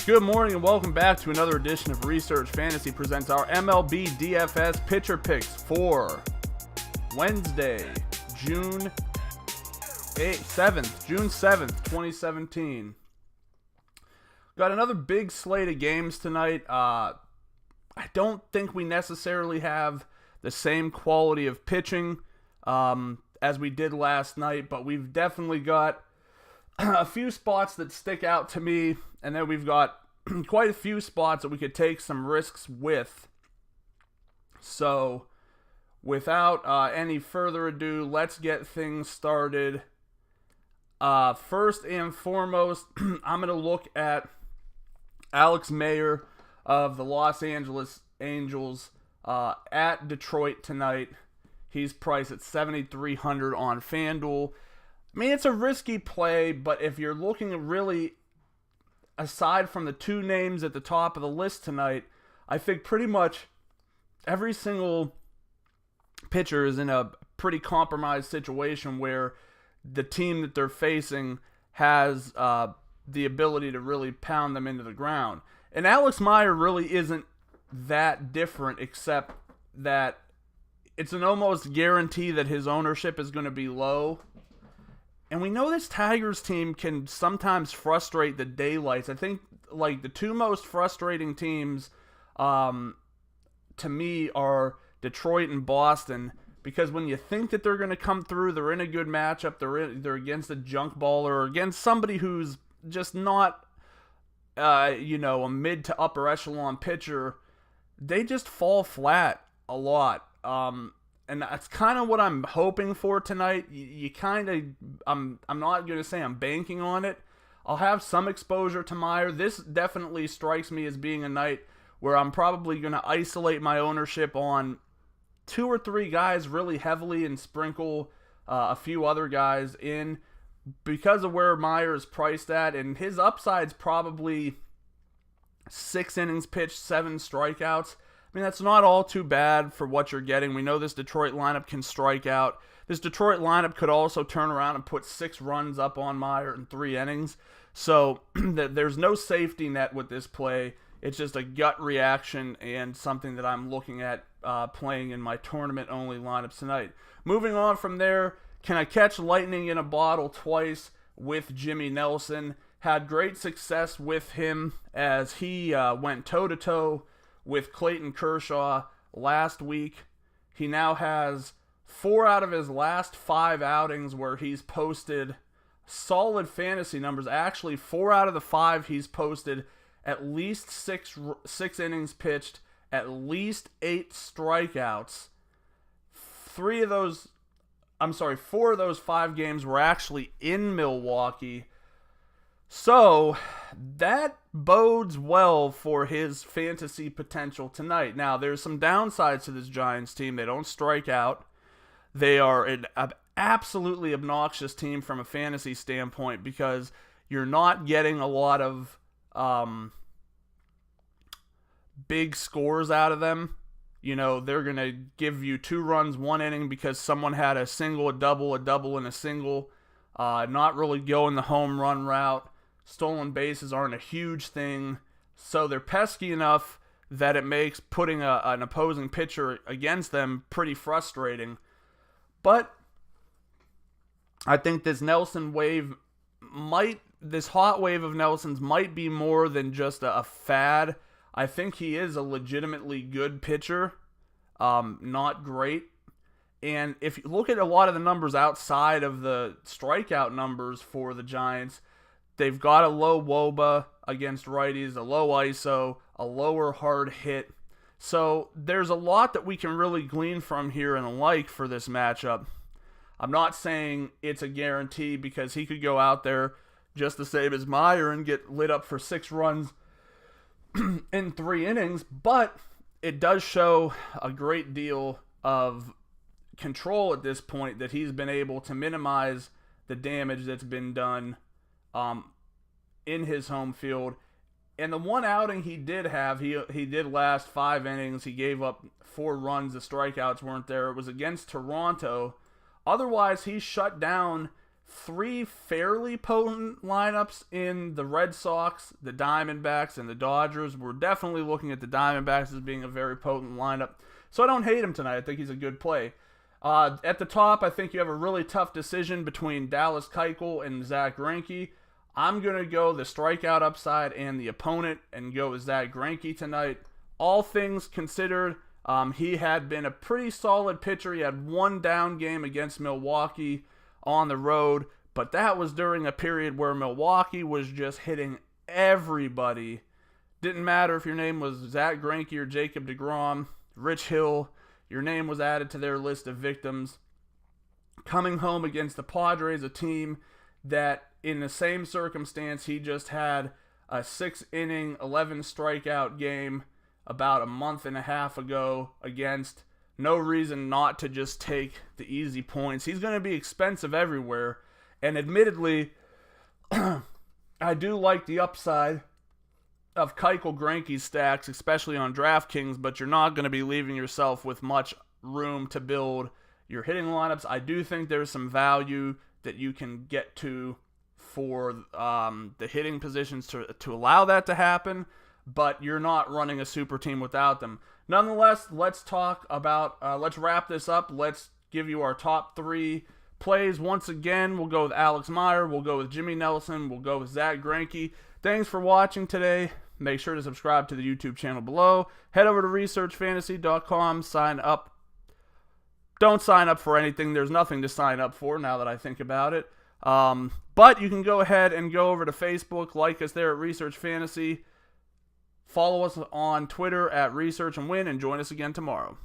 Good morning and welcome back to another edition of Research Fantasy presents our MLB DFS pitcher picks for Wednesday, June 7th, 2017. Got another big slate of games tonight. I don't think we necessarily have the same quality of pitching as we did last night, but we've definitely got a few spots that stick out to me, and then we've got quite a few spots that we could take some risks with. So, without any further ado, let's get things started. First and foremost, I'm going to look at Alex Meyer of the Los Angeles Angels at Detroit tonight. He's priced at $7,300 on FanDuel. I mean, it's a risky play, but if you're looking at really, aside from the two names at the top of the list tonight, I think pretty much every single pitcher is in a pretty compromised situation where the team that they're facing has the ability to really pound them into the ground. And Alex Meyer really isn't that different, except that it's an almost guarantee that his ownership is going to be low. And we know this Tigers team can sometimes frustrate the daylights. I think like the two most frustrating teams to me are Detroit and Boston, because when you think that they're going to come through, they're in a good matchup, they're against a junk baller or against somebody who's just not a mid to upper echelon pitcher, they just fall flat a lot. And that's kind of what I'm hoping for tonight. You kind of, I'm not going to say I'm banking on it. I'll have some exposure to Meyer. This definitely strikes me as being a night where I'm probably going to isolate my ownership on two or three guys really heavily and sprinkle a few other guys in because of where Meyer is priced at. And his upside's probably 6 innings pitched, 7 strikeouts. I mean, that's not all too bad for what you're getting. We know this Detroit lineup can strike out. This Detroit lineup could also turn around and put 6 runs up on Meyer in 3 innings. So there's no safety net with this play. It's just a gut reaction and something that I'm looking at playing in my tournament-only lineups tonight. Moving on from there, can I catch lightning in a bottle twice with Jimmy Nelson? Had great success with him as he went toe-to-toe with Clayton Kershaw last week. He now has 4 out of his last 5 outings where he's posted solid fantasy numbers. Actually, 4 out of the 5 he's posted at least 6 innings pitched, at least 8 strikeouts. 4 of those 5 games were actually in Milwaukee. So, that bodes well for his fantasy potential tonight. Now, there's some downsides to this Giants team. They don't strike out. They are an absolutely obnoxious team from a fantasy standpoint because you're not getting a lot of big scores out of them. You know, they're going to give you 2 runs 1 inning because someone had a single, a double, and a single. Not really going the home run route. Stolen bases aren't a huge thing, so they're pesky enough that it makes putting an opposing pitcher against them pretty frustrating. But I think this Nelson wave this hot wave of Nelson's might be more than just a fad. I think he is a legitimately good pitcher, not great. And if you look at a lot of the numbers outside of the strikeout numbers for the Giants, they've got a low WOBA against righties, a low ISO, a lower hard hit. So there's a lot that we can really glean from here and like for this matchup. I'm not saying it's a guarantee because he could go out there just the same as Meyer and get lit up for 6 runs in 3 innings, but it does show a great deal of control at this point that he's been able to minimize the damage that's been done in his home field. And the one outing he did have, he did last 5 innings. He gave up 4 runs. The strikeouts weren't there. It was against Toronto. Otherwise, he shut down three fairly potent lineups in the Red Sox, the Diamondbacks, and the Dodgers. We're definitely looking at the Diamondbacks as being a very potent lineup. So I don't hate him tonight. I think he's a good play. At the top, I think you have a really tough decision between Dallas Keuchel and Zack Greinke. I'm going to go the strikeout upside and the opponent and go with Zack Greinke tonight. All things considered, he had been a pretty solid pitcher. He had one down game against Milwaukee on the road, but that was during a period where Milwaukee was just hitting everybody. Didn't matter if your name was Zack Greinke or Jacob deGrom, Rich Hill, your name was added to their list of victims. Coming home against the Padres, a team that in the same circumstance, he just had a 6-inning, 11-strikeout game about a month and a half ago against. No reason not to just take the easy points. He's going to be expensive everywhere. And admittedly, I do like the upside of Keuchel Greinke stacks, especially on DraftKings, but you're not going to be leaving yourself with much room to build your hitting lineups. I do think there's some value that you can get to for the hitting positions to allow that to happen, but you're not running a super team without them. Nonetheless, let's wrap this up. Let's give you our top three plays. Once again, we'll go with Alex Meyer, we'll go with Jimmy Nelson, we'll go with Zack Greinke. Thanks for watching today. Make sure to subscribe to the YouTube channel below. Head over to researchfantasy.com, sign up. Don't sign up for anything. There's nothing to sign up for now that I think about it. But you can go ahead and go over to Facebook, like us there at Research Fantasy. Follow us on Twitter at Research and Win, and join us again tomorrow.